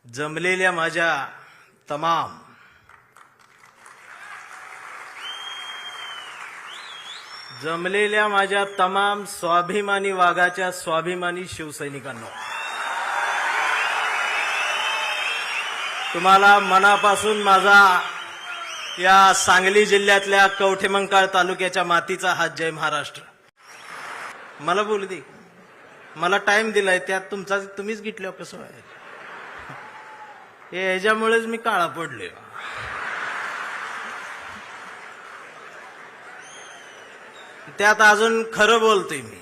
जमलेल्या माझ्या तमाम स्वाभिमानी वाघाच्या स्वाभिमानी शिवसैनिकांनो, तुम्हाला मनापासून माझा या सांगली जिल्ह्यातल्या कवठेमंकाळ तालुक्याच्या मातीचा हात जय महाराष्ट्र. मला बोलू दे, मला टाइम दिलाय, त्यात तुम्हीच गिटल्यावर कसं आहे? ह्याच्यामुळेच मी काळा पडले. त्यात अजून खरं बोलतोय मी,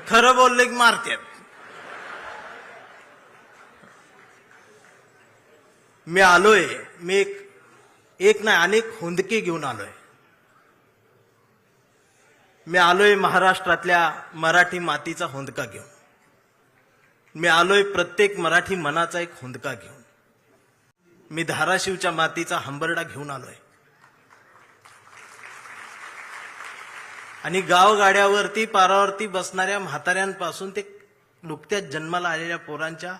खरं बोलले की मारत्यात. मी आलोय, मी एक नाही अनेक हुंदके घेऊन आलोय. मी आलोय महाराष्ट्रातल्या मराठी मातीचा हुंदका घेऊन. मी आलोय प्रत्येक मराठी मनाचा एक हुंदका घेऊन. मी धाराशिवच्या मातीचा हंबरडा घेऊन आलोय. आणि गावगाड्यावरती पारावरती बसणाऱ्या म्हाताऱ्यांपासून ते नुकत्याच जन्माला आलेल्या पोरांच्या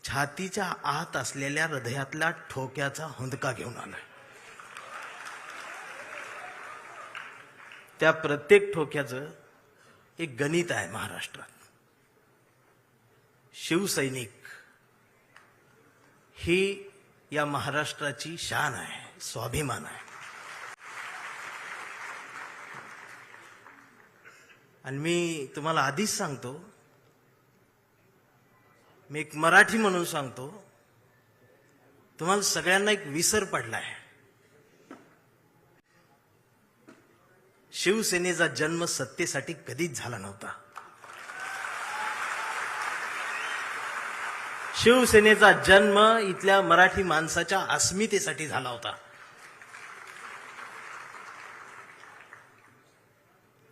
छातीच्या आत असलेल्या हृदयातल्या ठोक्याचा हुंदका घेऊन आलोय. त्या प्रत्येक ठोक्याचं एक गणित आहे महाराष्ट्रात. शिवसैनिक ही या महाराष्ट्राची शान आहे, स्वाभिमान आहे. आणि मी तुम्हाला आधीच सांगतो, मी एक मराठी म्हणून सांगतो, तुम्हाला सगळ्यांना एक विसर पडलाय. शिवसेनेचा जन्म सत्तेसाठी कधीच झाला नव्हता. शिवसेनेचा जन्म इथल्या मराठी माणसाच्या अस्मितेसाठी झाला होता.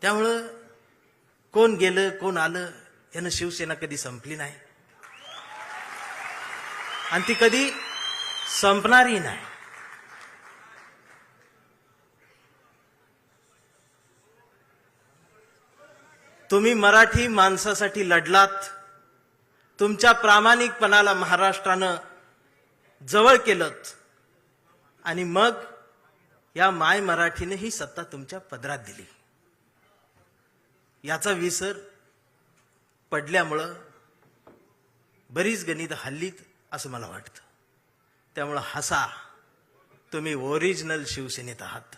त्यामुळं कोण गेलं कोण आलं यानं शिवसेना कधी संपली नाही आणि ती कधी संपणारही नाही. तुम्ही मराठी माणसासाठी लढलात. तुमच्या प्रामाणिकपणाला महाराष्ट्रानं जवळ केलं आणि मग या माय मराठीने ही सत्ता तुमच्या पदरात दिली. याचा विसर पडल्यामुळं बरीच गणित हल्लीत असं मला वाटतं. त्यामुळं हसा, तुम्ही ओरिजिनल शिवसेनेत आहात.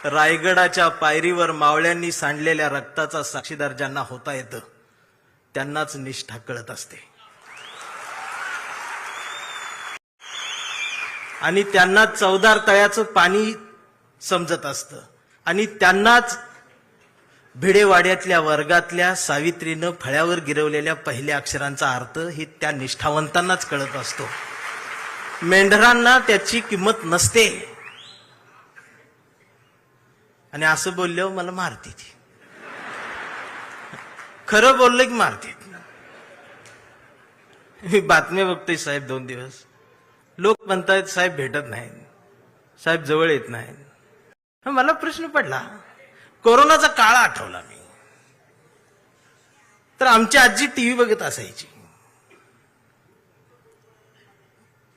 रायगडाच्या पायरीवर मावळ्यांनी सांडलेल्या रक्ताचा साक्षीदार ज्यांना होता येतं त्यांनाच निष्ठा कळत असते आणि त्यांना चवदार तळ्याचं पाणी समजत असतं आणि त्यांनाच भिडेवाड्यातल्या वर्गातल्या सावित्रीनं फळ्यावर गिरवलेल्या पहिल्या अक्षरांचा अर्थ ही त्या निष्ठावंतांनाच कळत असतो. मेंढरांना त्याची किंमत नसते. आणि असं बोलल्यावर मला मारते ती. खरं बोललं की मारते. मी बातम्या बघतोय साहेब 2 दिवस. लोक म्हणतायत साहेब भेटत नाही, साहेब जवळ येत नाही. मला प्रश्न पडला, कोरोनाचा काळ आठवला मी. तर आमची आजी टीव्ही बघत असायची,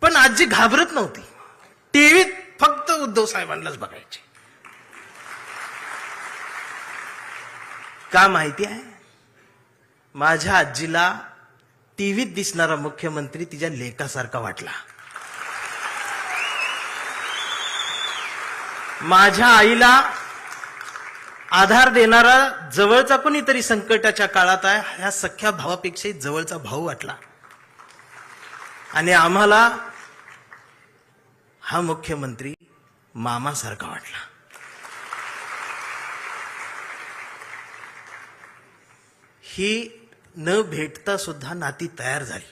पण आजी घाबरत नव्हती. टीव्हीत फक्त उद्धव साहेबांनाच बघायची. का माहिती आहे? माझ्या आजीला टीव्हीत दिसणारा मुख्यमंत्री तिच्या लेकासारखा वाटला. माझ्या आईला आधार देणारा जवळचा कोणीतरी संकटाच्या काळात आहे ह्या सख्या भावापेक्षाही जवळचा भाऊ वाटला. आणि आम्हाला हा मुख्यमंत्री मामासारखा वाटला. ही न भेटता सुद्धा नाती तयार झाली.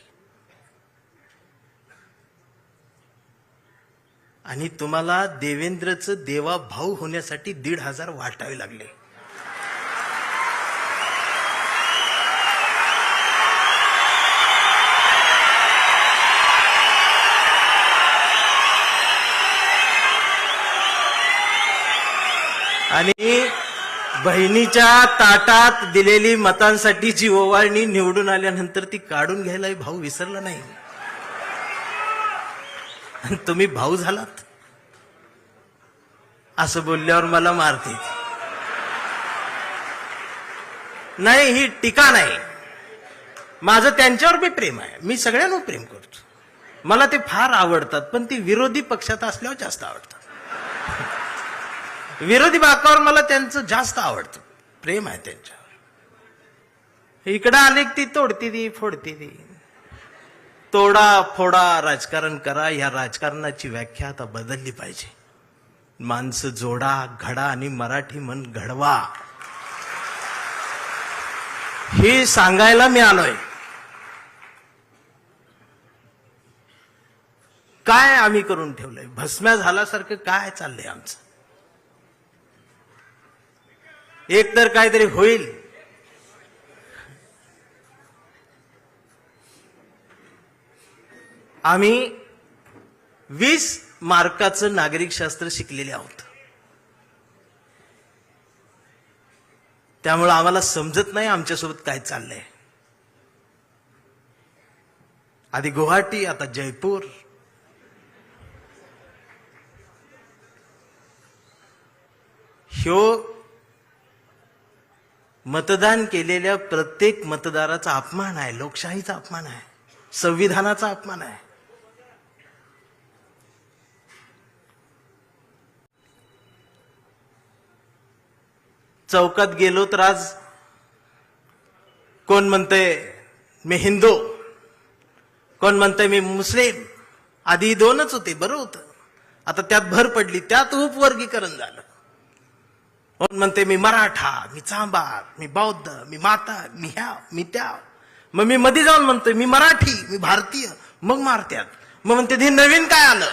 आणि तुम्हाला देवेंद्रचं देवा भाऊ होण्यासाठी 1,500 वाटावे लागले. आणि बहिणीच्या ताटात दिलेली मतांसाठीची ओवाळणी निवडून आल्यानंतर ती काढून घ्यायला भाऊ विसरला नाही. आणि तुम्ही भाऊ झालात असं बोलल्यावर मला मारते. नाही, ही टीका नाही. माझं त्यांच्यावर बी प्रेम आहे. मी सगळ्यांवर प्रेम करतो. मला ते फार आवडतात, पण ती विरोधी पक्षात असल्यावर जास्त आवडतात. विरोधी बाकावर मला त्यांचं जास्त आवडतं, प्रेम आहे त्यांच्यावर. इकडं आले ती तोडती ती फोडती ती. तोडा फोडा राजकारण करा. या राजकारणाची व्याख्या आता बदलली पाहिजे. माणसं जोडा, घडा आणि मराठी मन घडवा, हे सांगायला मी आलोय. काय आम्ही करून ठेवलंय? भस्म्या झाल्यासारखं काय चाललंय आमचं? एक तर काहीतरी होईल. आम्ही 20 मार्काचं नागरिक शास्त्र शिकलेले आहोत. त्यामुळे आम्हाला समजत नाही आमच्यासोबत काय चाललंय. आधी गुवाहाटी, आता जयपूर. ह्यो मतदान केलेल्या प्रत्येक मतदाराचा अपमान आहे, लोकशाहीचा अपमान आहे, संविधानाचा अपमान आहे. चौकात गेलो तर आज कोण म्हणतंय मी हिंदू, कोण म्हणतंय मी मुस्लिम. आधी दोनच होते, बरं होतं. आता त्यात भर पडली, त्यात उपवर्गीकरण झालं. कोण म्हणते मी मराठा, मी चांभार, मी बौद्ध, मी माता, मी ह्या, मी त्या. मग मी मध्ये जाऊन म्हणतोय मी मराठी, मी भारतीय. मग मारत्यात. मग म्हणते हे नवीन काय आलं?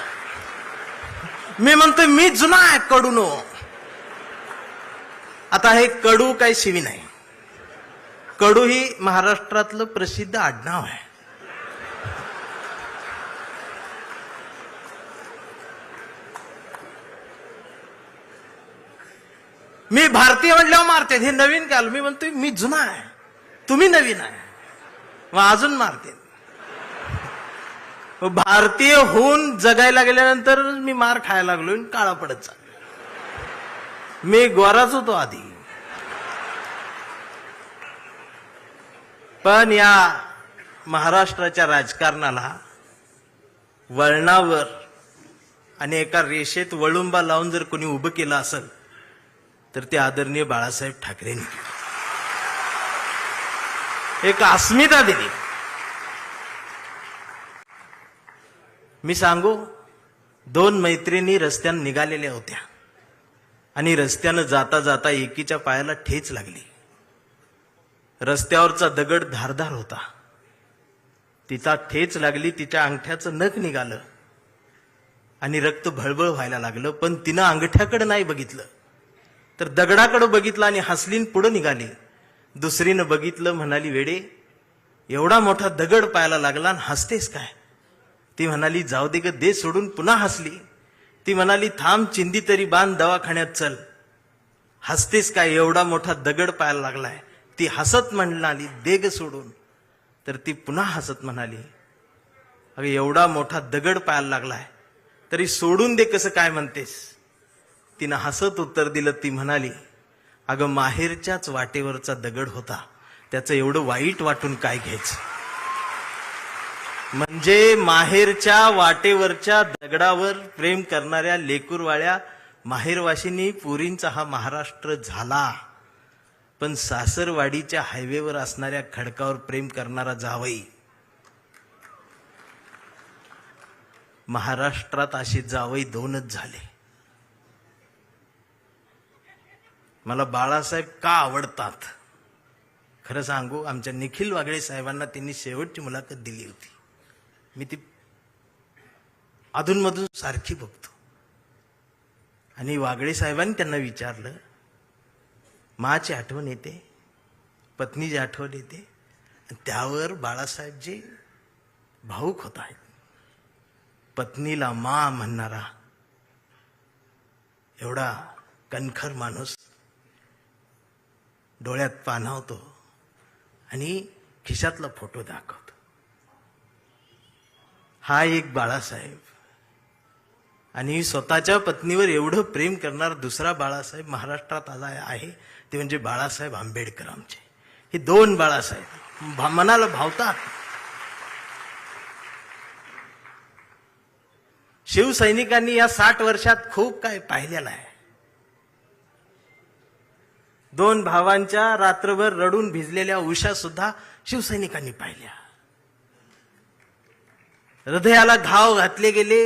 मी म्हणतोय मी जुना आहे, कडूनो. आता हे कडू काही शिवी नाही. कडू ही महाराष्ट्रातलं प्रसिद्ध आडनाव आहे. मी भारतीय म्हणल्यावर मारते. हे नवीन काय आलं? मी म्हणतोय मी जुना आहे, तुम्ही नवीन आहे. मग अजून मारते. भारतीय होऊन जगायला गेल्यानंतर मी मार खायला लागलो, काळा पडत चाललो. मी गोराच होतो आधी. पण या महाराष्ट्राच्या राजकारणाला वळणावर आणि एका रेषेत वळुंबा लावून जर कोणी उभं केलं असेल तर ते आदरणीय बाळासाहेब ठाकरेंनी एक अस्मिता दिली. मी सांगू, 2 मैत्रिणी रस्त्यानं निघालेल्या होत्या आणि रस्त्यानं जाता जाता एकीच्या पायाला ठेच लागली. रस्त्यावरचा दगड धारदार होता. तिचा ठेच लागली, तिच्या अंगठ्याचं नख निघालं आणि रक्त भळभळ व्हायला लागलं. पण तिनं अंगठ्याकडे नाही बघितलं, तर दगडाकडे बघितलं आणि हसलीन पुढे निघाली. दुसरीनं बघितलं, म्हणाली वेडे, एवढा मोठा दगड पायाला लागला आणि हसतेस काय? ती म्हणाली जाऊ दे ग, दे सोडून. पुन्हा हसली. ती म्हणाली थांब, चिंदी तरी बांध, दवाखान्यात चल. हसतेस काय? एवढा मोठा दगड पायाला लागलाय. ती हसत म्हणाली दे ग सोडून. तर ती पुन्हा हसत म्हणाली अगं एवढा मोठा दगड पायाला लागलाय तरी सोडून दे कसं काय म्हणतेस? तिनं हसत उत्तर दिलं. ती म्हणाली अगं माहेरच्याच वाटेवरचा दगड होता, त्याचं एवढं वाईट वाटून काय घ्यायचं? म्हणजे माहेरच्या वाटेवरच्या दगडावर प्रेम करणाऱ्या लेकूरवाळ्या माहेरवाशिनी पुरींचा हा महाराष्ट्र झाला. पण सासरवाडीच्या हायवेवर असणाऱ्या खडकावर प्रेम करणारा जावई, महाराष्ट्रात असे जावई 2च झाले. मला बाळासाहेब का आवडतात खरं सांगू, आमच्या निखिल वागळे साहेबांना त्यांनी शेवटची मुलाखत दिली होती. मी ती अधूनमधून सारखी बघतो. आणि वागळे साहेबांनी त्यांना विचारलं, माची आठवण येते, पत्नीची आठवण येते? त्यावर बाळासाहेब जे भाऊक होत आहेत. पत्नीला मा म्हणणारा एवढा कणखर माणूस डोळ्यात पाणावतो आणि खिशातला फोटो दाखवतो. हा एक बाळासाहेब. आणि स्वतःच्या पत्नीवर एवढं प्रेम करणारा दुसरा बाळासाहेब महाराष्ट्रात आला आहे, ते म्हणजे बाळासाहेब आंबेडकर आमचे. हे दोन बाळासाहेब मनाला भावतात. शिवसैनिकांनी या 60 वर्षात खूप काय पाहिलेलं आहे. दोन भावांच्या रात्रभर रडून भिजलेल्या उषा सुद्धा शिवसैनिकांनी पाहिल्या. हृदयाला घाव घातले गेले,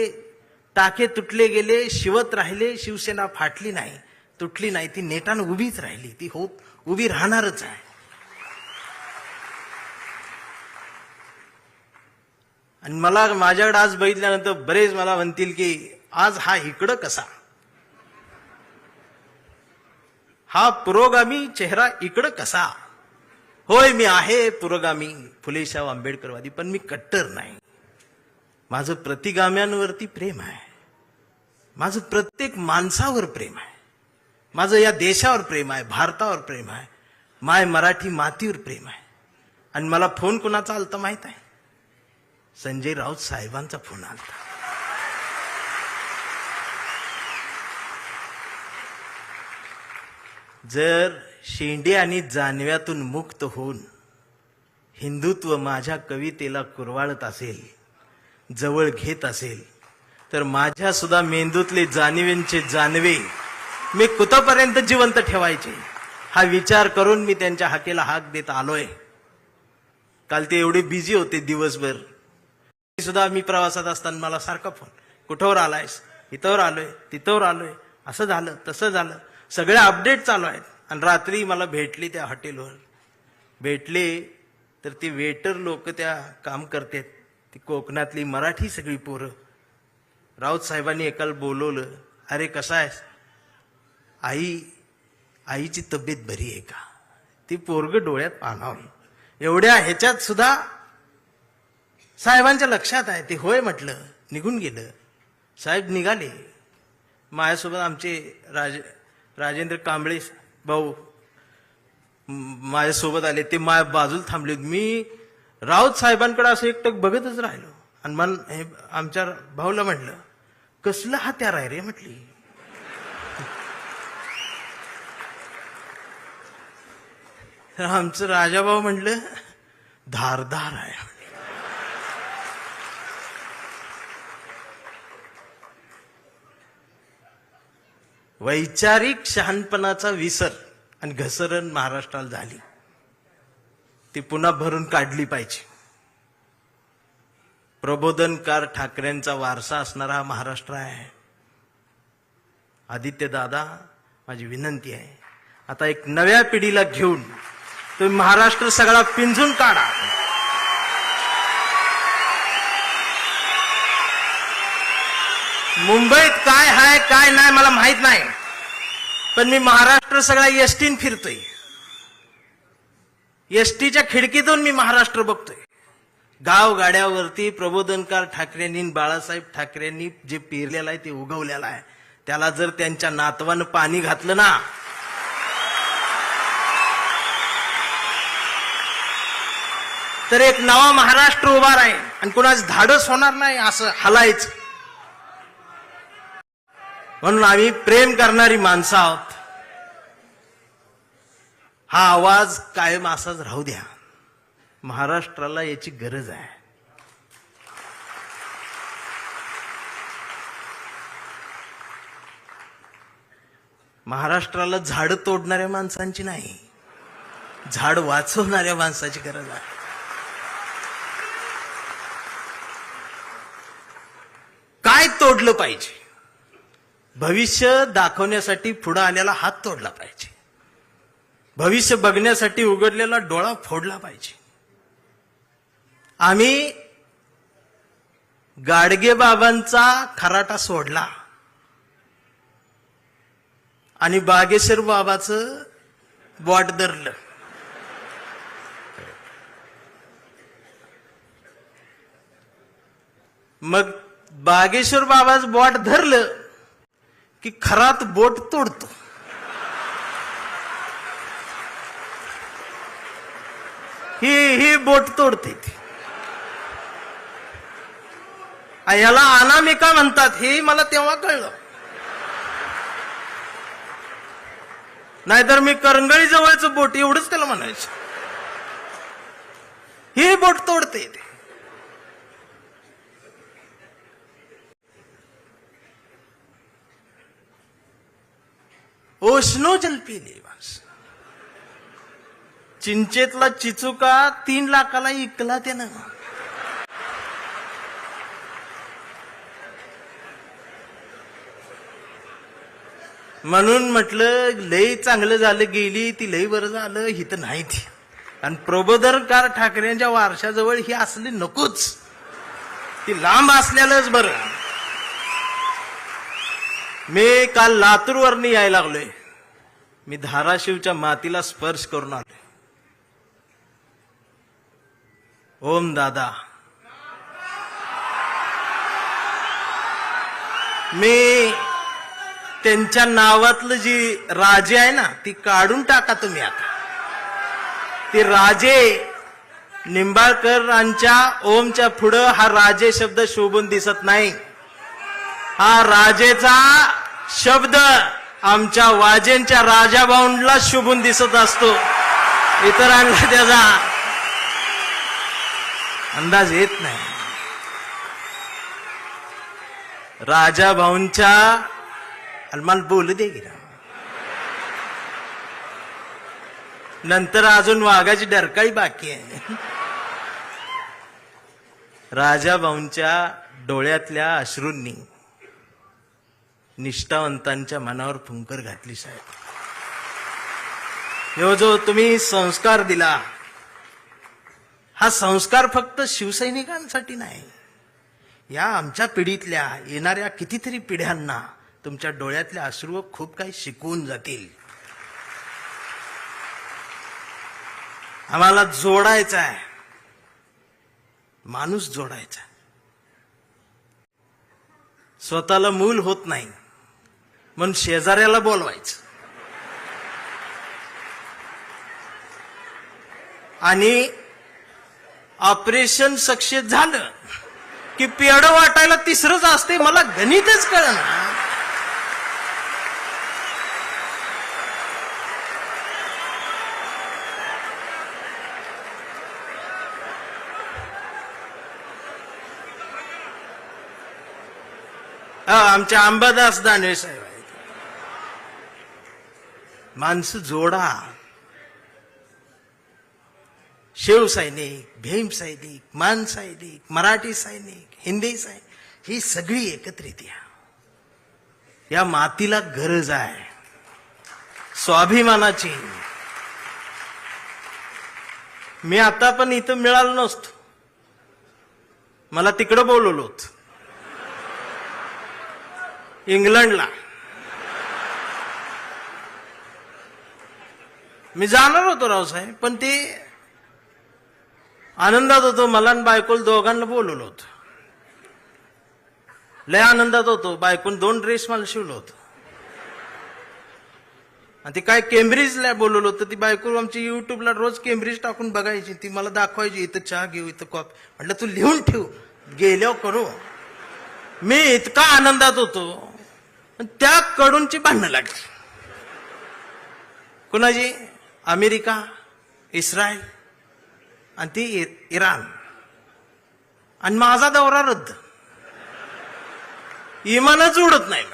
टाके तुटले गेले, शिवत राहिले. शिवसेना फाटली नाही, तुटली नाही, ती नेटानं उभीच राहिली. ती उभी राहणारच आहे. आणि मला माझ्याकडे आज बघितल्यानंतर बरेच मला म्हणतील की आज हा इकडं कसा, हा पुरोगामी चेहरा इकडं कसा. होय, मी आहे पुरोगामी, फुलेशाह आंबेडकरवादी, पण मी कट्टर नाही. माझं प्रतिगाम्यांवरती प्रेम आहे. माझं प्रत्येक माणसावर प्रेम आहे. माझं या देशावर प्रेम आहे, भारतावर प्रेम आहे, माय मराठी मातीवर प्रेम आहे. आणि मला फोन कुणाचा आलता माहित आहे? संजय राऊत साहेबांचा फोन आलता. जर शेंडे आणि जानव्यातून मुक्त होऊन हिंदुत्व माझ्या कवितेला कुरवाळत असेल, जवळ घेत असेल, तर माझ्या सुद्धा मेंदूतले जानवेंचे जानवे मी कुठपर्यंत जिवंत ठेवायचे, हा विचार करून मी त्यांच्या हाकेला हाक देत आलोय. काल ते एवढे बिझी होते दिवसभर. सुद्धा मी प्रवासात असताना मला सारखा फोन, कुठवर आलायस, इथवर आलोय, तिथवर आलोय, असं झालं तसं झालं, सगळे अपडेट चालू आहेत. आणि रात्री मला भेटली त्या हॉटेलवर. भेटले तर ती वेटर लोक त्या काम करतात, ती कोकणातली मराठी सगळी पोरं. राऊत साहेबांनी एकाला बोलवलं, अरे कसा आहेस, आईची तब्येत बरी आहे का. ती पोरग डोळ्यात पाणावलं. एवढ्या ह्याच्यात सुद्धा साहेबांच्या लक्षात आहे. ते होय म्हटलं, निघून गेलं. साहेब निघाले. माझ्यासोबत आमचे राजेंद्र कांबळे भाऊ माझ्यासोबत आले. ते माझ्या बाजूला थांबले. मी राऊत साहेबांकडे असं एकटक बघतच राहिलो. आणि आमच्या भाऊला म्हटलं, कसलं हत्यार आहे रे म्हटली. तर आमचं राजाभाऊ म्हटलं, धारदार आहे. वैचारिक शहाणपणाचा विसर आणि घसरण महाराष्ट्राला झाली, ती पुन्हा भरून काढली पाहिजे. प्रबोधनकार ठाकरेंचा वारसा असणारा हा महाराष्ट्र आहे. आदित्य दादा, माझी विनंती आहे, आता एक नव्या पिढीला घेऊन तुम्ही महाराष्ट्र सगळा पिंजून काढा. मुंबईत काय आहे काय नाही मला माहित नाही, पण मी महाराष्ट्र सगळा एसटीन फिरतोय. एसटीच्या खिडकीतून मी महाराष्ट्र बघतोय. गावगाड्यावरती प्रबोधनकार ठाकरेंनी, बाळासाहेब ठाकरेंनी जे पेरलेलं आहे ते उगवलेलं आहे. त्याला जर त्यांच्या नातवानं पाणी घातलं ना, तर एक नवा महाराष्ट्र उभा राहील. आणि कुणाच धाडस होणार नाही असं हलायचं. म्हणून आम्ही प्रेम करणारी माणसं आहोत. हा आवाज कायम असाच राहू द्या. महाराष्ट्राला याची गरज आहे. महाराष्ट्राला झाड तोडणाऱ्या माणसांची नाही, झाड वाचवणाऱ्या माणसाची गरज आहे. काय तोडलं पाहिजे? भविष्य दाखवण्यासाठी पुढे आलेला हात तोडला पाहिजे. भविष्य बघण्यासाठी उघडलेला डोळा फोडला पाहिजे. आम्ही गाडगे बाबांचा खराटा सोडला आणि बागेश्वर बाबाचं बॉट धरलं. मग बागेश्वर बाबाचं बॉट धरलं की खरात बोट तोडतो. ही बोट तोडते ती. याला अनामिका म्हणतात हे मला तेव्हा कळलं. नाहीतर मी करंगळी जवळचं बोट एवढंच त्याला म्हणायचं. ही बोट तोडते ती. ओशनो जल पिले बस. चिंचेतला चिचुका 3 लाखाला इकला त्यानं. म्हणून म्हटलं लय चांगलं झालं गेली ती, लय बरं झालं ही तर नाही ती. आणि प्रबोधनकार ठाकरेंच्या वारशाजवळ ही असली नकोच, ती लांब असलेलंच बरं. मी काल लातूरवरनं यायला लागलोय. मी धाराशिवच्या मातीला स्पर्श करून आलोय. ओम दादा, मी त्यांच्या नावातलं जी राजे आहे ना ती काढून टाका तुम्ही आता. ती राजे निंबाळकरांच्या ओमच्या पुढं हा राजे शब्द शोभून दिसत नाही. हा राजेचा शब्द आमच्या वाजेंच्या राजाभाऊंला शोभून दिसत असतो. इतरांना त्याचा अंदाज येत नाही. राजाभाऊंच्या मला बोलू दे गिरा. नंतर अजून वाघाची डरकाळी बाकी आहे. राजाभाऊंच्या डोळ्यातल्या अश्रूंनी निष्ठावंतांच्या मनावर फुंकर घातली साहेब. ह्यो जो तुम्ही संस्कार दिला, हा संस्कार फक्त शिवसैनिकांसाठी नाही, या आमच्या पिढीतल्या येणाऱ्या कितीतरी पिढ्यांना तुमच्या डोळ्यातल्या अश्रू खूप काही शिकवून जातील. आम्हाला जोडायचा आहे, माणूस जोडायचा. स्वतःला मूल होत नाही म्हणून शेजाऱ्याला बोलवायचं आणि ऑपरेशन सक्सेस झालं की पेड वाटायला तिसरंच असते. मला गणितच कळना. आमच्या अंबादास दानवे साहेब आहेत. माणसं जोडा. शिवसैनिक, भीम सैनिक, मान सैनिक, मराठी सैनिक, हिंदी सैनिक, ही सगळी एकत्रित या मातीला गरज आहे स्वाभिमानाची. मी आता पण इथं मिळालो नसतो, मला तिकडं बोलवलं होतं इंग्लंडला. मी जाणार होतो रावसाहेब, पण ते आनंदात होतो. मला आणि बायकोला दोघांना बोलवलं होतं. लय आनंदात होतो. बायकोन 2 ड्रेस मला शिवलं होतं. आणि ती काय केम्ब्रिजला बोलवलं होतं. ती बायको आमची युट्यूबला रोज केम्ब्रिज टाकून बघायची. ती मला दाखवायची, इथं चहा घेऊ, इथं कॉफी. म्हटलं तू लिहून ठेव, गेल्यावर करू. मी इतका आनंदात होतो, त्या कडूनची भांडणं लागली. कुणाची? अमेरिका, इस्रायल आणि ती इराण. आणि माझा दौरा रद्द. इमानच उडत नाही.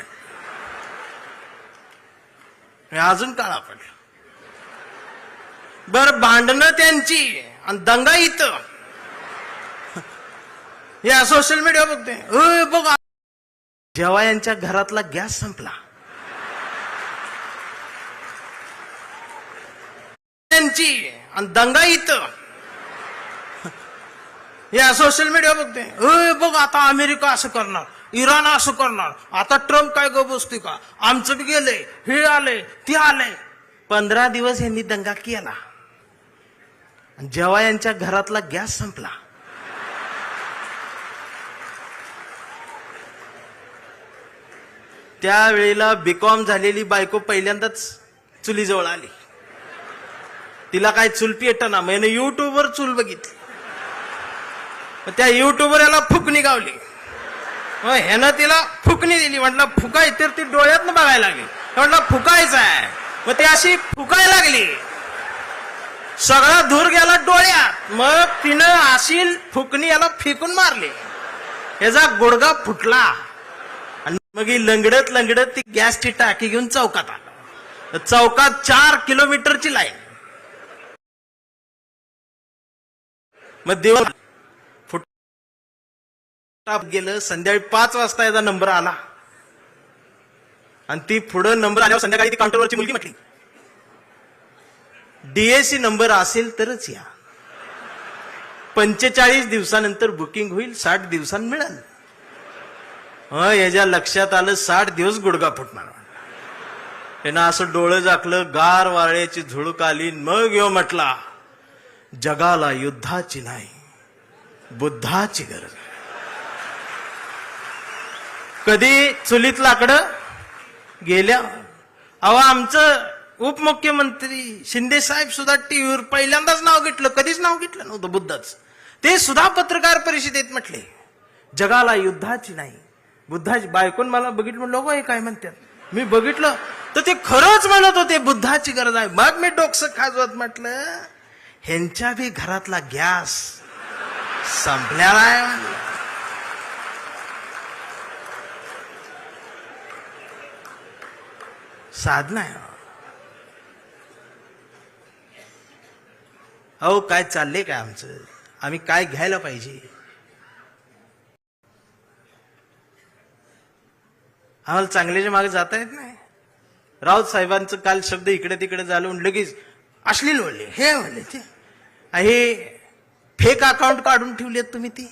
अजून काळा पडला. बर, भांडणं त्यांची आणि दंगा इथं. या सोशल मीडिया बघते. बघा, जेव्हा यांच्या घरातला गॅस संपला, त्यांची आणि दंगा इथं. या सोशल मीडिया बघते. बघ, आता अमेरिका असं करणार, इराण असं करणार, आता ट्रम्प काय गप बसते का, आमचं बी गेलंय, हे आलंय, ते आलंय. 15 दिवस यांनी दंगा केला. जेव्हा यांच्या घरातला गॅस संपला, त्यावेळेला बीकॉम झालेली बायको पहिल्यांदाच चुलीजवळ आली. तिला काय चूल पेटना, मग युट्यूबवर चूल बघितली. त्या युट्यूबवर याला फुकणी गावली. मग ह्यानं तिला फुकणी दिली. म्हटलं फुकाय, तर ती डोळ्यातनं बघायला लागली. म्हटलं फुकायचं आहे. मग ती अशी फुकायला लागली, सगळा धूर गेला डोळ्यात. मग तिनं अशी फुकणी याला फेकून मारली, याचा गुडगा फुटला. आणि मग ही लंगडत लंगडत ती गॅसची टाकी घेऊन चौकात आला. चौकात 4 किलोमीटरची लाईन. मग दिवस गेलं. संध्याकाळी 5 वाजता याचा नंबर आला. आणि ती पुढे नंबर आल्यावर संध्याकाळी ती काउंटरवरची मुलगी म्हटली, डीएसी नंबर असेल तरच या. 45 दिवसानंतर बुकिंग होईल, 60 दिवसांनी मिळेल. याच्या लक्षात आलं 60 दिवस गुडगा फुटणार. त्यानं असं डोळं झाकलं, गार वाऱ्याची झुळूक आली. मग यो म्हटला, जगाला युद्धाची नाही, बुद्धाची गरज. कधी चुलीत लाकडं गेल्या. अहो, आमचं उपमुख्यमंत्री शिंदे साहेब सुद्धा टीव्हीवर पहिल्यांदाच नाव घेतलं, कधीच नाव घेतलं नव्हतं बुद्धाचं. ते सुद्धा पत्रकार परिषदेत म्हटले, जगाला युद्धाची नाही, बुद्धाची. बायकोन मला बघितलं, म्हणलं लोक हे काय म्हणतात. मी बघितलं तर ते खरंच म्हणत होते, बुद्धाची गरज आहे. मग मी डोकसं खाजवत म्हटलं, ह्यांच्या बी घरातला गॅस संपलेला आहे. साधना आहे. अहो, काय चाललंय काय आमचं, आम्ही काय घ्यायला पाहिजे. आम्हाला चांगल्याच्या मागे जाता येत नाही. राऊत साहेबांचं काल शब्द इकडे तिकडे झालं, लगेच अश्लील बोलले, हे म्हणले, ते हे फेक अकाउंट काढून ठेवलेत तुम्ही. ती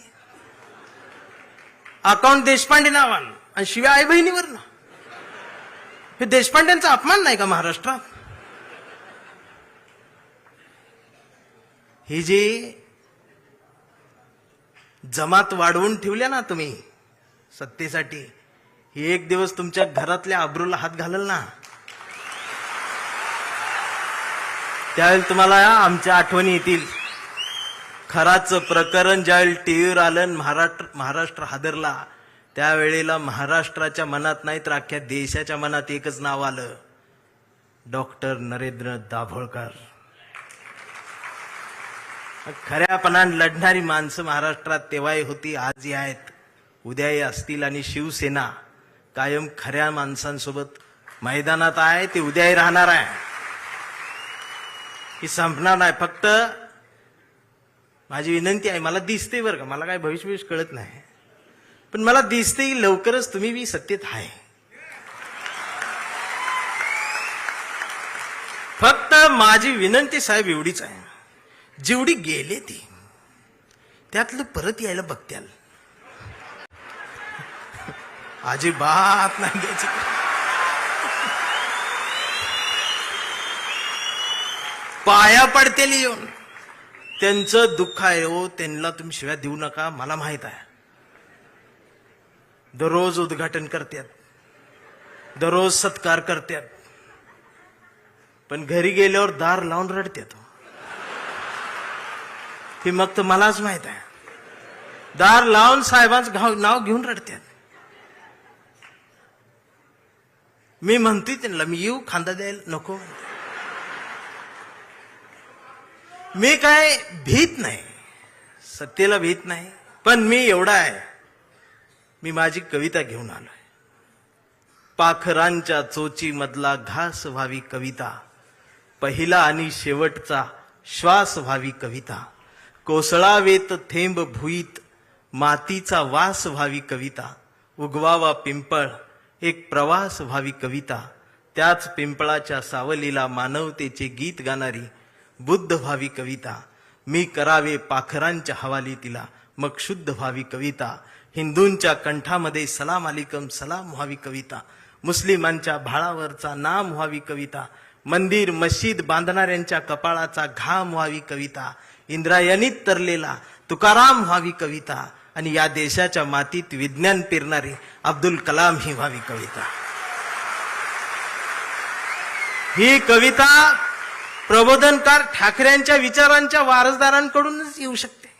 अकाउंट देशपांडे नावानं आणि शिवाय आई बहिणीवर ना. हे देशपांड्यांचा अपमान नाही का महाराष्ट्रात. ही जी जमात वाढवून ठेवल्या ना तुम्ही सत्तेसाठी, ही एक दिवस तुमच्या घरातल्या आबरूला हात घालल ना, त्यावेळेला तुम्हाला आमच्या आठवणी येतील. खराचं प्रकरण ज्यावेळी टीव्हीवर आलं, महाराष्ट्र हादरला, त्यावेळेला महाराष्ट्राच्या मनात नाही तर अख्ख्या देशाच्या मनात एकच नाव आलं, डॉक्टर नरेंद्र दाभोळकर. खऱ्यापणाने लढणारी माणसं महाराष्ट्रात तेव्हाही होती, आजही आहेत, उद्याही असतील. आणि शिवसेना कायम खऱ्या माणसांसोबत मैदानात आहे, ते उद्याही राहणार आहे, ही संपणार नाही. फक्त माझी विनंती आहे, मला दिसते बरं का, मला काय भविष्य कळत नाही, पण मला दिसते लवकरच तुम्ही बी सत्तेत आहे. फक्त माझी विनंती साहेब एवढीच आहे, जेवढी गेले ती त्यातलं परत यायला बघत्याल, अजिबात नाही घ्यायची. पाया पडतेल येऊन, त्यांचं दुःख आहे हो, त्यांना तुम्ही शिव्या देऊ नका. मला माहित आहे, दररोज उद्घाटन करतात, दररोज सत्कार करतात, पण घरी गेल्यावर दार लावून रडतात. हे मग तर मलाच माहित आहे, दार लावून साहेबांचं नाव घेऊन रडतात. मी म्हणतोय त्यांना, मी येऊ खांदा द्यायला नको. मी काय भीत नाही, सत्तेला भीत नाही, पण मी एवढा आहे, मी माझी कविता घेऊन आलोय. पाखरांच्या चोची मधला घास व्हावी कविता, पहिला आणि शेवटचा श्वास व्हावी कविता, कोसळावेत थेंब भुईत मातीचा वास व्हावी कविता, उगवावा पिंपळ एक प्रवास व्हावी कविता, त्याच पिंपळाच्या सावलीला मानवतेचे गीत गाणारी बुद्ध व्हावी कविता, मी करावे पाखरांच्या हवाली तिला मग शुद्ध व्हावी कविता, हिंदूंच्या कंठामध्ये सलाम अलिकम सलाम व्हावी कविता, मुस्लिमांच्या भाळावरचा नाम व्हावी कविता, मंदिर मस्जिद बांधणाऱ्यांच्या कपाळाचा घाम व्हावी कविता, इंद्रायणीत तरलेला तुकाराम व्हावी कविता, आणि या देशाच्या मातीत विज्ञान पेरणारे अब्दुल कलाम ही व्हावी कविता. ही कविता प्रबोधनकार ठाकरेंच्या विचारांच्या वारसदारांकडूनच येऊ शकते.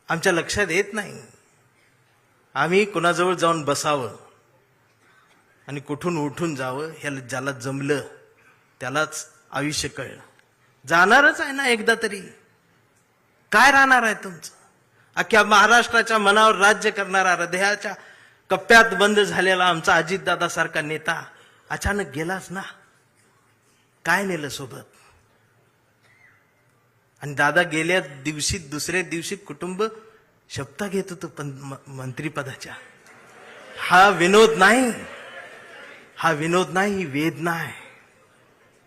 आमच्या लक्षात येत नाही. आम्ही कुणाजवळ जाऊन बसावं आणि कुठून उठून जावं, ह्याला ज्याला जमलं त्यालाच आयुष्य कळलं. जाणारच आहे ना एकदा तरी. काय राहणार आहे तुमचं? अख्ख्या महाराष्ट्राच्या मनावर राज्य करणारा, हृदयाच्या कप्प्यात बंद झालेला आमचा अजितदादा सारखा नेता अचानक गेलाच ना. काय नेलं सोबत? आणि दादा गेल्या दिवशी दुसऱ्या दिवशी कुटुंब शपथा घेत होतं मंत्रीपदाच्या. हा विनोद नाही, हा विनोद नाही, ही वेदना आहे,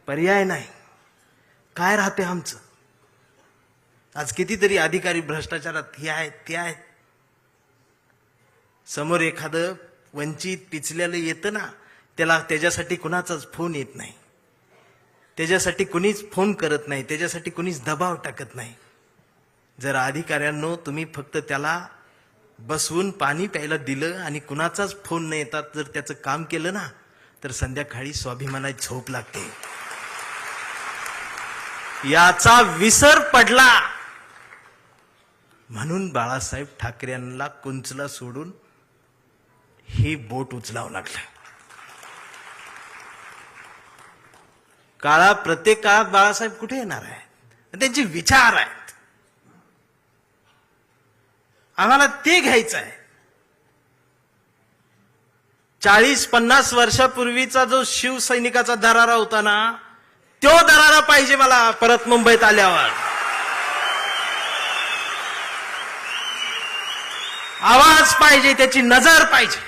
पर्याय नाही. काय राहते आमचं? आज कितीतरी अधिकारी भ्रष्टाचारात हे आहेत ते आहेत. समोर एखादं वंचित पिचलेलं येतं ना, त्याच्यासाठी कुणाचाच फोन येत नाही, त्याच्यासाठी कुणीच फोन करत नाही, त्याच्यासाठी कुणीच दबाव टाकत नाही. जर अधिकाऱ्यांनो तुम्ही फक्त त्याला बसवून पाणी प्यायला दिलं आणि कुणाचाच फोन न येतात जर त्याचं काम केलं ना, तर संध्याकाळी स्वाभिमानाची झोप लागते. याचा विसर पडला म्हणून बाळासाहेब ठाकरेंना कुंचला सोडून हे बोट उचलावं लागलं. प्रत्येक काळात बाळासाहेब कुठे येणार आहेत? त्यांचे विचार आहेत, आम्हाला ते घ्यायचं आहे. 40-50 वर्षापूर्वीचा जो शिवसैनिकाचा दरारा होता ना, तो दरारा पाहिजे मला परत मुंबईत आल्यावर. आवाज पाहिजे, त्याची नजर पाहिजे.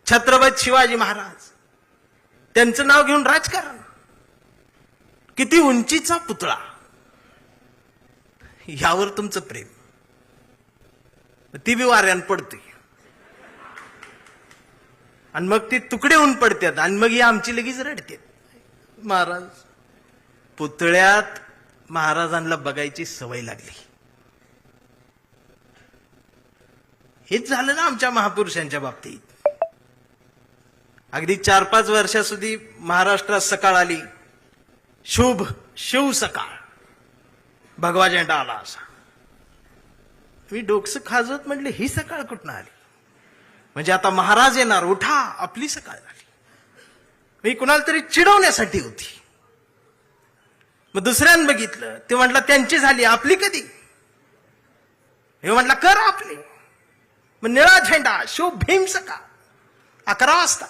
छत्रपती शिवाजी महाराज, त्यांचं नाव घेऊन राजकारण. किती उंचीचा पुतळा, यावर तुमचं प्रेम. ती बी वाऱ्यान पडते आणि मग ती तुकडे होऊन पडतात आणि मग ही आमची लगेच रडते. महाराज पुतळ्यात महाराजांना बघायची सवय लागली. हेच झालं ना आमच्या महापुरुषांच्या बाबतीत. अगदी 4-5 वर्षाસુધી महाराष्ट्रात सकाळ आली, शुभ शिव सकाळ, भगवा झेंडा आला असा. मी डोकसं खाजवत म्हटले, ही सकाळ कुठनं आली? म्हणजे आता महाराज येणार, उठा, आपली सकाळ झाली. मी कुणाला तरी चिडवण्यासाठी होती. मग दुसऱ्यानं बघितलं, ते म्हटलं त्यांची झाली, आपली कधी? हे म्हटलं कर आपली. मग निळा झेंडा, शुभ भीम सकाळ, 11 वाजता.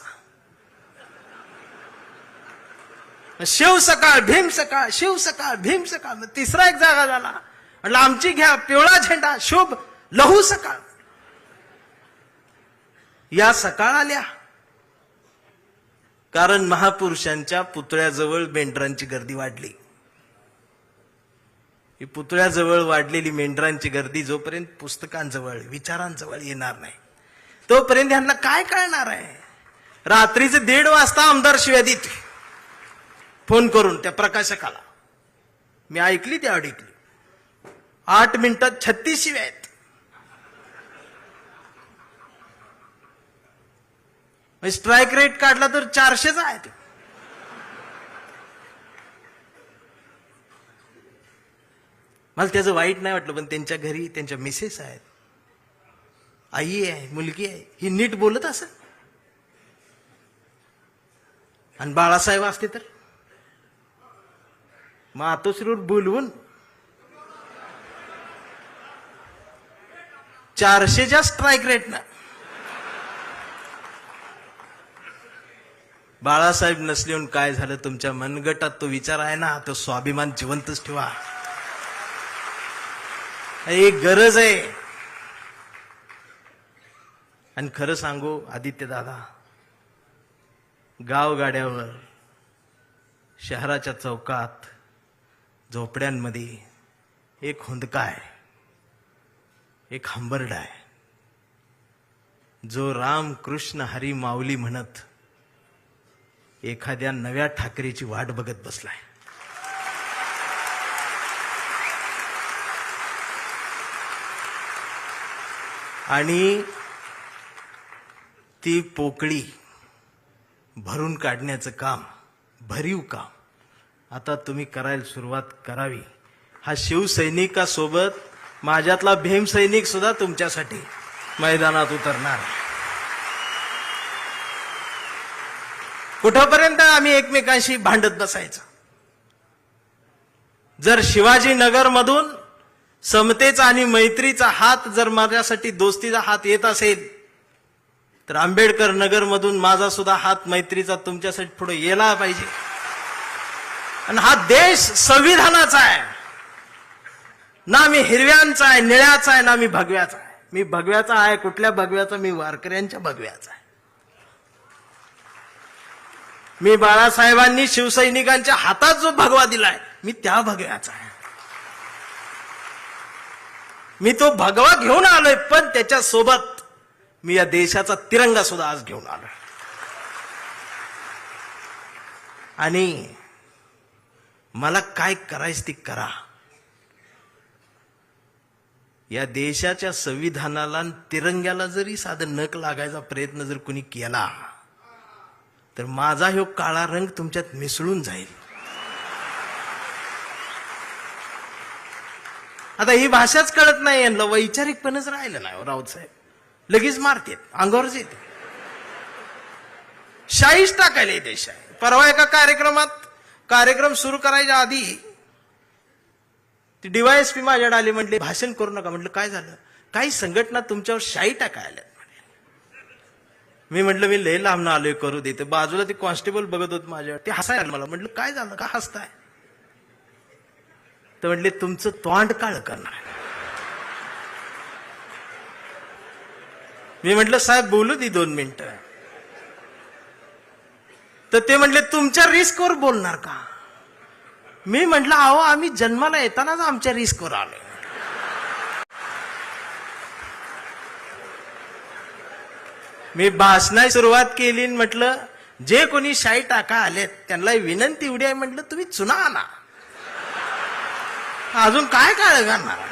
शिव सकाळ, भीम सकाळ, शिव सकाळ, भीम सकाळ. मग तिसरा एक जागा झाला, म्हटलं आमची घ्या, पिवळा झेंडा, शुभ लहू सकाळ. या सकाळ आल्या कारण महापुरुषांच्या पुतळ्याजवळ मेंढरांची गर्दी वाढली. ही पुतळ्याजवळ वाढलेली मेंढरांची गर्दी जोपर्यंत पुस्तकांजवळ, विचारांजवळ येणार नाही, तोपर्यंत यांना काय कळणार आहे? रात्रीचे 1:30 वाजता आमदार शिव्या देते फोन करून त्या प्रकाशकाला. मी ऐकली ती ऐकली. 8 मिनिटात 36 शिव्या आहेत. स्ट्राईक रेट काढला तर 400चा आहे ते. मला त्याचं वाईट नाही वाटलं, पण त्यांच्या घरी त्यांच्या मिसेस आहेत, आई आहे, मुलगी आहे, ही नीट बोलत असेल. आणि बाळासाहेब असते तर मातोश्रीवर बोलवून 400च्या स्ट्राईक रेटनं. बाळासाहेब नसले काय झालं? तुमच्या मनगटात तो विचार आहे ना, तो स्वाभिमान जिवंतच ठेवा. एक गरज आहे. आणि खरं सांगू आदित्य दादा, गावगाड्यावर, शहराच्या चौकात, झोपड्यांमध्ये एक हुंदका आहे, एक हंबरडा आहे, जो राम कृष्ण हरी माऊली म्हणत एखाद्या नव्या ठाकरेची वाट बघत बसलाय. आणि ती पोकळी भरून काढण्याचं काम, भरीव काम आता तुम्ही करायला सुरुवात करावी. हा शिवसैनिकासोबत माझ्यातला भीमसैनिक सुद्धा तुमच्यासाठी मैदानात उतरणार. कुठपर्यंत आम्ही एकमेकांशी भांडत बसायचं? जर शिवाजीनगर मधून समतेचा आणि मैत्रीचा हात जर माझ्यासाठी दोस्तीचा हात येत असेल, तर आंबेडकर नगर मधून माझा सुद्धा हात मैत्रीचा तुमच्यासाठी पुढे यायला पाहिजे. आणि हा देश संविधानाचा आहे ना, मी हिरव्यांचा आहे, निळ्याचा आहे ना, मी भगव्याचा आहे. मी भगव्याचा आहे. कुठल्या भगव्याचा? मी वारकऱ्यांच्या भगव्याचा आहे. मी बाळासाहेबांनी शिवसैनिकांच्या हातात जो भगवा दिलाय, मी त्या भगव्याचा आहे. मी तो भगवा घेऊन आलोय, पण त्याच्या सोबत मी या देशाचा तिरंगा सुद्धा आज घेऊन आलोय. आणि मला काय करायचं ते करा. या देशाच्या संविधानाला आणि तिरंग्याला जरी साधं नख लागायचा प्रयत्न जर कोणी केला, तर माझा ह्यो काळा रंग तुमच्यात मिसळून जाईल. आता ही भाषाच कळत नाही यांना, वैचारिकपणच राहिलं नाही. राऊत साहेब लगेच मारतेत, अंगावरच येते, शाईच टाकायला देश आहे. परवा एका कार्यक्रम सुरू करायच्या आधी ती DYSP माझ्याकडे आली, म्हटले भाषण करू नका. म्हटलं काय झालं? काही संघटना तुमच्यावर शाई टाकायला. मी म्हटलं मी लय लांब आलोय, करू देते. बाजूला ते कॉन्स्टेबल बघत होते माझ्यावर, ते हसायला मला. म्हटलं काय झालं, का हसताय? तर म्हटले तुमचं तोंड काळ करणार. मी म्हटलं साहेब बोलू दे 2 मिनिटं. तर ते म्हटले तुमच्या रिस्कवर बोलणार का? मी म्हटलं अहो आम्ही जन्माला येतानाच आमच्या रिस्कवर आलोय. मी भाषणाची सुरुवात केली, म्हटलं जे कोणी शाई टाका आलेत त्यांना विनंती एवढी आहे, म्हटलं तुम्ही चुना आणा, अजून काय काळ करणार.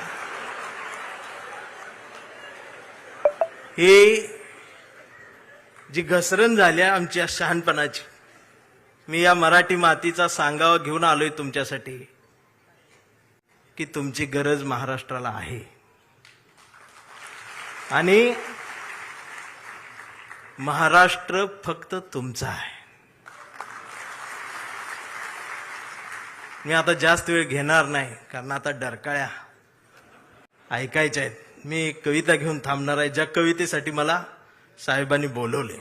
हे जी घसरण झाल्या आमच्या शहाणपणाची, मी या मराठी मातीचा सांगावा घेऊन आलोय तुमच्यासाठी की तुमची गरज महाराष्ट्राला आहे. आणि महाराष्ट्र फक्त तुमचा आहे. मी आता जास्त वेळ घेणार नाही, कारण आता डरकाळ्या ऐकायच्या आहेत. मी कविता घेऊन थांबणार आहे, ज्या कवितेसाठी मला साहेबांनी बोलवले.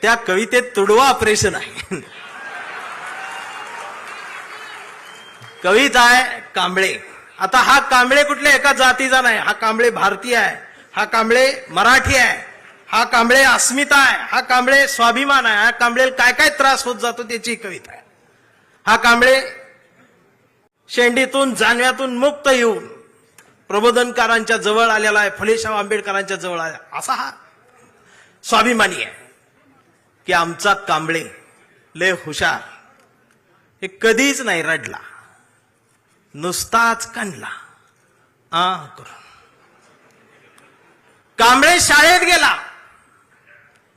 त्या कवितेत तुडवा ऑपरेशन आहे. कविता आहे कांबळे. आता हा कांबळे कुठल्या एका जातीचा नाही, हा कांबळे भारतीय आहे, हा कांबळे मराठी आहे, हा कांबळे अस्मिता आहे, हा कांबळे स्वाभिमान आहे, हा कांबळे काय काय त्रास होत जातो त्याची कविता आहे. हा कांबळे शेंडीतून जानव्यातून मुक्त येऊन प्रबोधनकारांच्या जवळ आलेला आहे, फुलेशाह आंबेडकरांच्या जवळ आला, असा हा स्वाभिमानी आहे. की आमचा कांबळे लय हुशार, हे कधीच नाही रडला, नुसताच कांडला करून. कांबळे शाळेत गेला,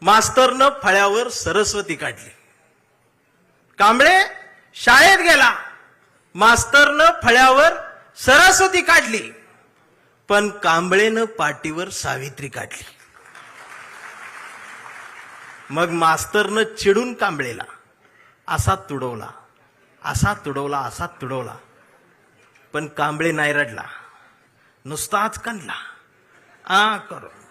मास्तरनं फळ्यावर सरस्वती काढली. कांबळे शाळेत गेला, मास्तरनं फळ्यावर सरस्वती काढली, पण कांबळेनं पाटीवर सावित्री काढली. मग मास्तरनं चिडून कांबळेला असा तुडवला, असा तुडवला, असा तुडवला, पण कांबळे नाही रडला, नुसताच कांडला करून.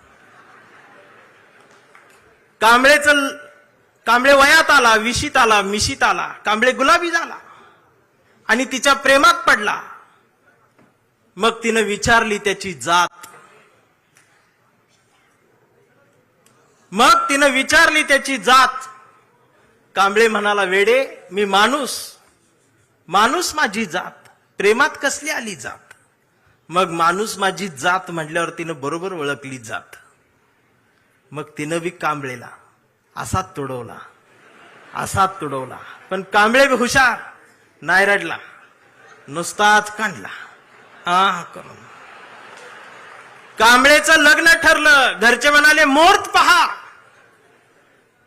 कांबळे वयात आला, विशीत आला, मिशीत आला, कांबळे गुलाबी झाला आणि तिच्या प्रेमात पडला. मग तिनं विचारली त्याची जात, कांबळे म्हणाला वेडे मी माणूस, माणूस माझी जात, प्रेमात कसली आली जात. मग माणूस माझी जात म्हटल्यावर तिनं बरोबर ओळखली जात. मग तिनं बी कांबळेला असा तुडवला, असा तुडवला, पण कांबळे बी हुशार, नाही रडला, नुसताच कांडला करून. कांबळेचं लग्न ठरलं. घरचे म्हणाले मुहूर्त पहा.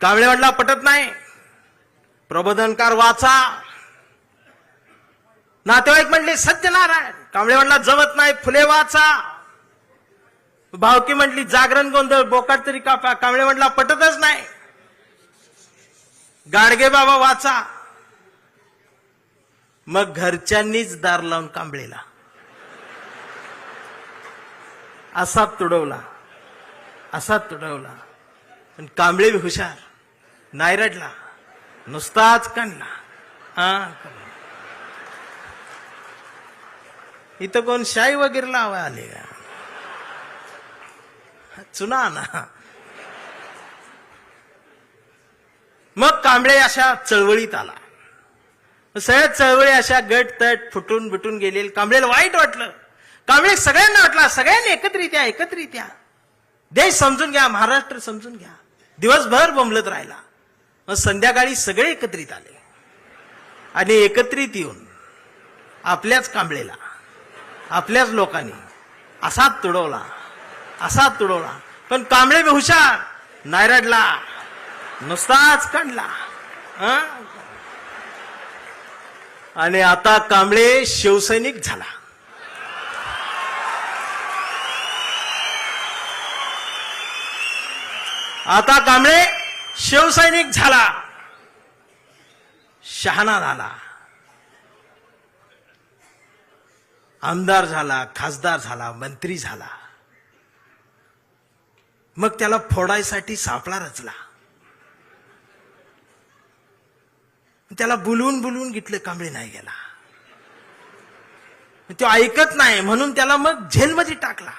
कांबळे म्हटला पटत नाही, प्रबोधनकार वाचा. नातेवाईक म्हणले सत्यनारायण. कांबळे म्हणला जमत नाही, फुले वाचा. भावकी म्हटली जागरण गोंधळ बोकाट तरी कापा. कांबळे म्हटला पटतच नाही. गाडगे बाबा वाचा. मग घरच्यांनीच दार लावून कांबळेला असा तुडवला, असा तुडवला. पण कांबळे हुशार, नाही रडला, नुसताच काढला. इथं कोण शाई वगैरे लावा आले का? चुना ना. मग कांबळे अशा चळवळीत आला. सगळ्या चळवळी अशा गट तट फुटून बिटून गेलेली. कांबळेला वाईट वाटलं. कांबळे सगळ्यांना वाटला, सगळ्यांनी एकत्रित या. देश समजून घ्या, महाराष्ट्र समजून घ्या. दिवसभर बोंबलत राहिला. मग संध्याकाळी सगळे एकत्रित आले आणि एकत्रित येऊन आपल्याच कांबळेला, आपल्याच लोकांनी असा तुडवला, असा तुडवला. पण कांबळे बी हुशार, नाही रडला, नुसताच काढला. आणि आता कांबळे शिवसैनिक झाला. आता कांबळे शिवसैनिक झाला, शहाणा झाला, आमदार झाला, खासदार झाला, मंत्री झाला. मग त्याला फोडायसाठी सापळा रचला. त्याला बुलवून बुलवून घेतलं, कांबळे नाही गेला. तो ऐकत नाही म्हणून त्याला मग जेलमध्ये टाकला.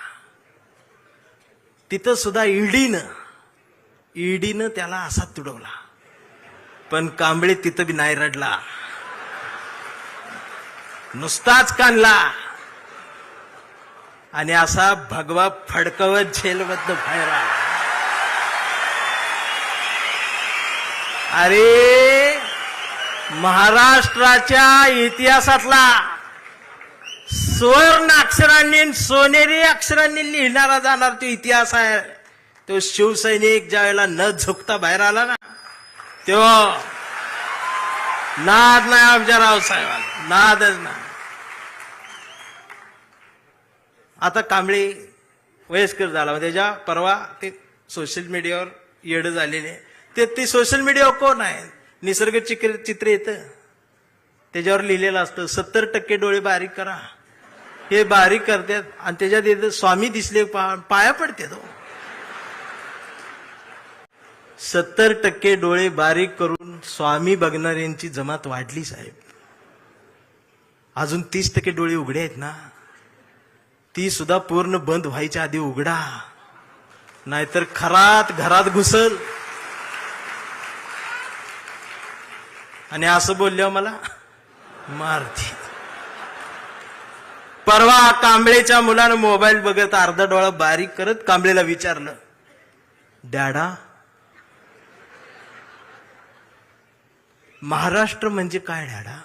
तिथं सुद्धा ईडीनं त्याला असा तुडवला. पण कांबळे तिथं बी नाही रडला, नुसताच कानला. आणि असा भगवा फडकवत जेलमधनं बाहेर आला. अरे महाराष्ट्राच्या इतिहासातला सुवर्ण अक्षरांनी सोनेरी अक्षरांनी लिहिणारा जाणार तो इतिहास आहे. तो शिवसैनिक ज्या वेळेला न झुकता बाहेर आला ना, तेव्हा नाद नाही आमच्या रावसाहेबाला, नादच नाही. आता कांबळे वयस्कर झाला. त्याच्या परवा ते सोशल मीडियावर येडं झालेले. ते सोशल मीडियावर कोण आहे? निसर्ग चित्र येतं, त्याच्यावर लिहिलेलं असतं 70% डोळे बारीक करा. हे बारीक करतात आणि त्याच्यात येतं स्वामी दिसले पाया पडते. तो 70% डोळे बारीक करून स्वामी बघणाऱ्यांची जमात वाढली साहेब. अजून 30% डोळे उघडे आहेत ना, ती सुद्धा पूर्ण बंद व्हायच्या आधी उघडा, नाहीतर खरात घरात घुसल. आणि असं बोलल्यावर मला मारती. परवा कांबळेच्या मुलानं मोबाईल बघत अर्धा डोळा बारीक करत कांबळेला विचारलं, डॅडा महाराष्ट्र म्हणजे काय डॅडा?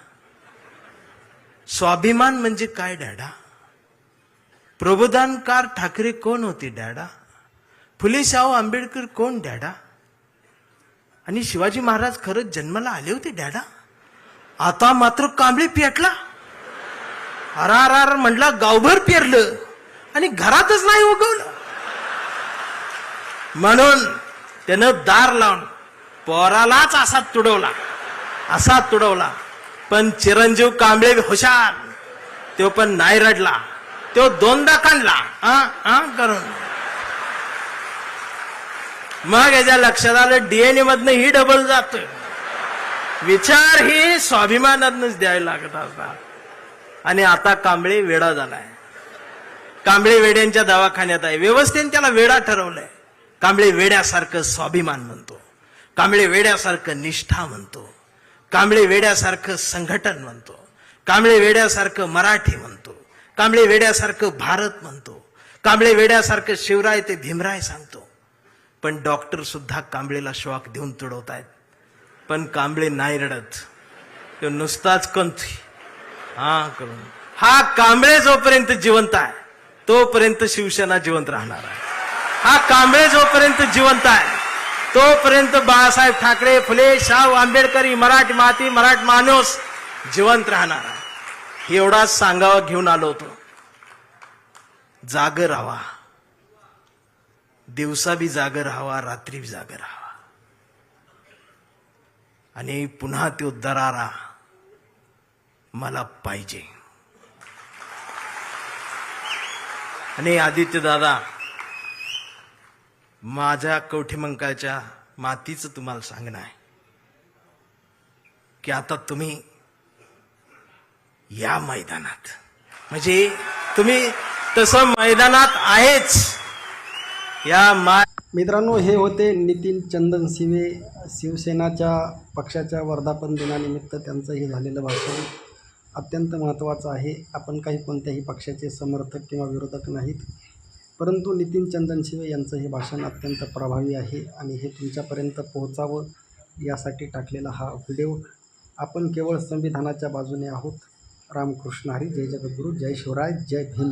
स्वाभिमान म्हणजे काय डॅडा? प्रबोधनकार ठाकरे कोण होते डॅडा? फुले शाहू आंबेडकर कोण डॅडा? आणि शिवाजी महाराज खरंच जन्माला आले होते डॅडा? आता मात्र कांबळे पेटला. अरार म्हटला, गावभर पेरलं आणि घरातच नाही उगवलं. म्हणून त्यानं दार लावून पोरालाच असा तुडवला, असा तुडवला. पण चिरंजीव कांबळे हुशार, तो पण नाही रडला. तो दोनदा काढला करून. मग याच्या लक्षात आलं डीएनए मधनं ही डबल जात. विचार ही स्वाभिमानातनच द्यायला लागत असतात. आणि आता कांबळे वेडा झालाय. कांबळे वेड्यांच्या दवाखान्यात आहे. व्यवस्थेने त्याला वेडा ठरवलंय. कांबळे वेड्यासारखं स्वाभिमान म्हणतो, कांबळे वेड्यासारखं निष्ठा म्हणतो, कांबळे वेड्यासारखं संघटन म्हणतो, कांबळे वेड्यासारखं मराठी म्हणतो, कांबळे वेड्यासारखं भारत म्हणतो, कांबळे वेड्यासारखं शिवराय ते भीमराय सांगतो. पण डॉक्टर सुद्धा कांबळेला शॉक देऊन तुडवतायत. पण कांबळे नाही रडत, तो नुसताच कंथी करून. हा कांबळे जोपर्यंत जिवंत आहे तोपर्यंत शिवसेना जिवंत राहणार आहे. हा कांबळे जोपर्यंत जिवंत आहे तोपर्यंत बाळासाहेब ठाकरे, फुले, शाहू आंबेडकरी, मराठी माती, मराठी माणूस जिवंत राहणार आहे. एवढाच सांगावा घेऊन आलो होतो. जागर राहावा, दिवसा बी जागर राहावा, रात्री बी जागर राहावा, आणि पुन्हा तो दरारा मला पाहिजे. आणि आदित्य दादा, माझ्या कवठेमंकाळच्या मातीचं तुम्हाला सांगणं आहे की आता तुम्ही या मैदानात, म्हणजे तुम्ही तसं मैदानात आहेच. या मित्रांनो, हे होते नितीन चंदनशिवे. शिवसेनाच्या पक्षाच्या वर्धापन दिनानिमित्त त्यांचं हे झालेलं भाषण अत्यंत महत्त्वाचं आहे. आपण काही कोणत्याही पक्षाचे समर्थक किंवा विरोधक नाहीत, परंतु नितीन चंदनशिवे यांचं हे भाषण अत्यंत प्रभावी आहे आणि हे तुमच्यापर्यंत पोहोचावं यासाठी टाकलेला हा व्हिडिओ. आपण केवळ संविधानाच्या बाजूने आहोत. रामकृष्ण हरी. जय जगद्गुरू. जय शिवराय. जय भीम.